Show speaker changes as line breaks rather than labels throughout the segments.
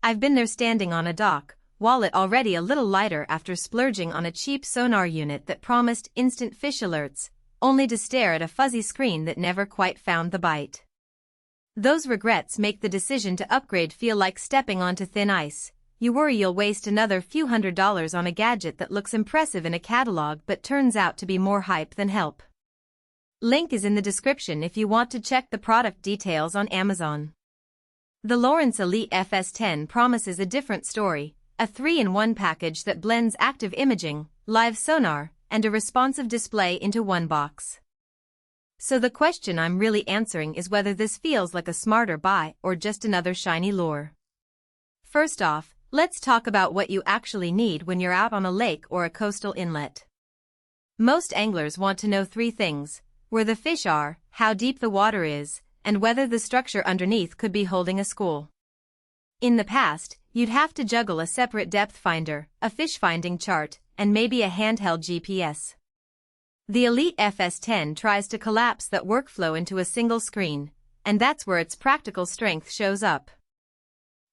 I've been there standing on a dock, wallet already a little lighter after splurging on a cheap sonar unit that promised instant fish alerts, only to stare at a fuzzy screen that never quite found the bite. Those regrets make the decision to upgrade feel like stepping onto thin ice. You worry you'll waste another few $100s on a gadget that looks impressive in a catalog but turns out to be more hype than help. Link is in the description if you want to check the product details on Amazon. The Lowrance Elite FS10 promises a different story, a 3-in-1 package that blends active imaging, live sonar, and a responsive display into one box. So the question I'm really answering is whether this feels like a smarter buy or just another shiny lure. First off, let's talk about what you actually need when you're out on a lake or a coastal inlet. Most anglers want to know 3 things: where the fish are, how deep the water is, and whether the structure underneath could be holding a school. In the past, you'd have to juggle a separate depth finder, a fish finding chart, and maybe a handheld GPS. The Elite FS10 tries to collapse that workflow into a single screen, and that's where its practical strength shows up.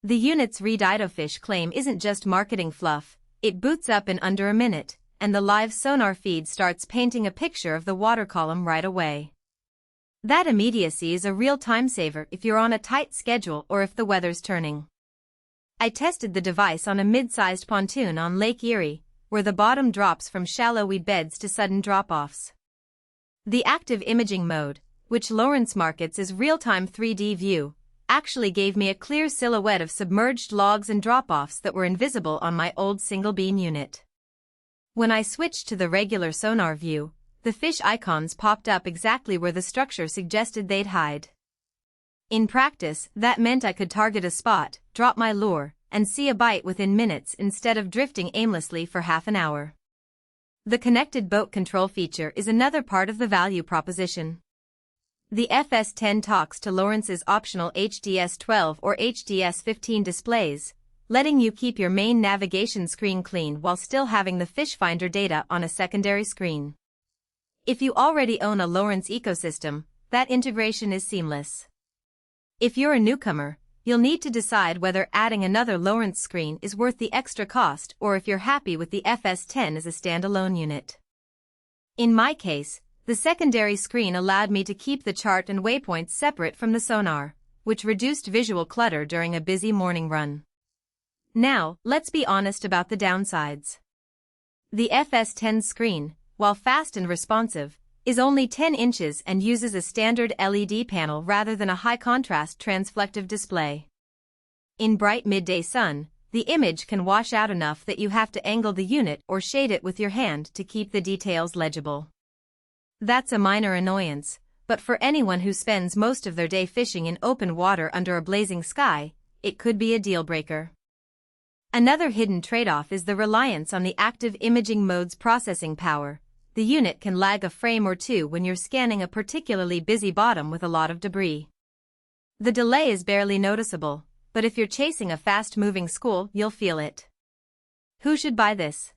The unit's Read Idlefish claim isn't just marketing fluff, it boots up in under a minute, and the live sonar feed starts painting a picture of the water column right away. That immediacy is a real time saver if you're on a tight schedule or if the weather's turning. I tested the device on a mid-sized pontoon on Lake Erie, where the bottom drops from shallow weed beds to sudden drop-offs. The active imaging mode, which Lowrance markets as real-time 3D view, actually gave me a clear silhouette of submerged logs and drop-offs that were invisible on my old single-beam unit. When I switched to the regular sonar view, the fish icons popped up exactly where the structure suggested they'd hide. In practice, that meant I could target a spot, drop my lure, and see a bite within minutes instead of drifting aimlessly for half an hour. The connected boat control feature is another part of the value proposition. The FS10 talks to Lowrance's optional HDS12 or HDS15 displays, letting you keep your main navigation screen clean while still having the fish finder data on a secondary screen. If you already own a Lowrance ecosystem, that integration is seamless. If you're a newcomer, you'll need to decide whether adding another Lowrance screen is worth the extra cost or if you're happy with the FS10 as a standalone unit. In my case, the secondary screen allowed me to keep the chart and waypoints separate from the sonar, which reduced visual clutter during a busy morning run. Now, let's be honest about the downsides. The FS10 screen, while fast and responsive, is only 10 inches and uses a standard LED panel rather than a high-contrast transflective display. In bright midday sun, the image can wash out enough that you have to angle the unit or shade it with your hand to keep the details legible. That's a minor annoyance, but for anyone who spends most of their day fishing in open water under a blazing sky, it could be a deal-breaker. Another hidden trade-off is the reliance on the active imaging mode's processing power. The unit can lag a frame or two when you're scanning a particularly busy bottom with a lot of debris. The delay is barely noticeable, but if you're chasing a fast-moving school, you'll feel it. Who should buy this?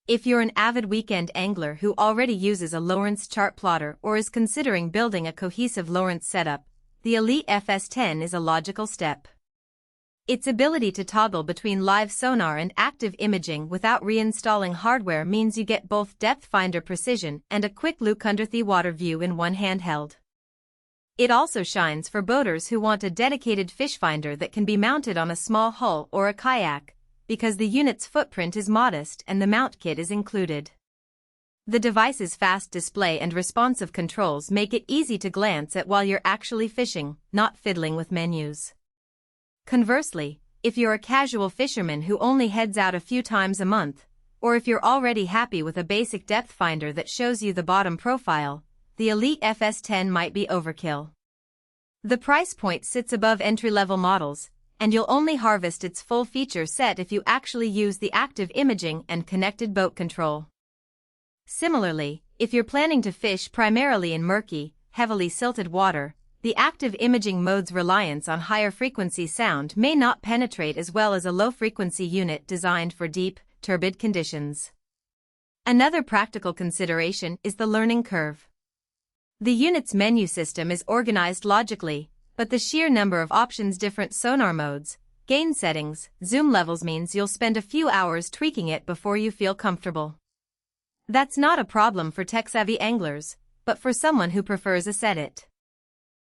If you're an avid weekend angler who already uses a Lowrance chart plotter or is considering building a cohesive Lowrance setup, the Elite FS10 is a logical step. Its ability to toggle between live sonar and active imaging without reinstalling hardware means you get both depth finder precision and a quick look under the water view in one handheld. It also shines for boaters who want a dedicated fish finder that can be mounted on a small hull or a kayak, because the unit's footprint is modest and the mount kit is included. The device's fast display and responsive controls make it easy to glance at while you're actually fishing, not fiddling with menus. Conversely, if you're a casual fisherman who only heads out a few times a month, or if you're already happy with a basic depth finder that shows you the bottom profile, the Elite FS10 might be overkill. The price point sits above entry-level models, and you'll only harvest its full feature set if you actually use the active imaging and connected boat control. Similarly, if you're planning to fish primarily in murky, heavily silted water, the active imaging mode's reliance on higher frequency sound may not penetrate as well as a low-frequency unit designed for deep, turbid conditions. Another practical consideration is the learning curve. The unit's menu system is organized logically, but the sheer number of options, different sonar modes, gain settings, zoom levels means you'll spend a few hours tweaking it before you feel comfortable. That's not a problem for tech-savvy anglers, but for someone who prefers a set-it.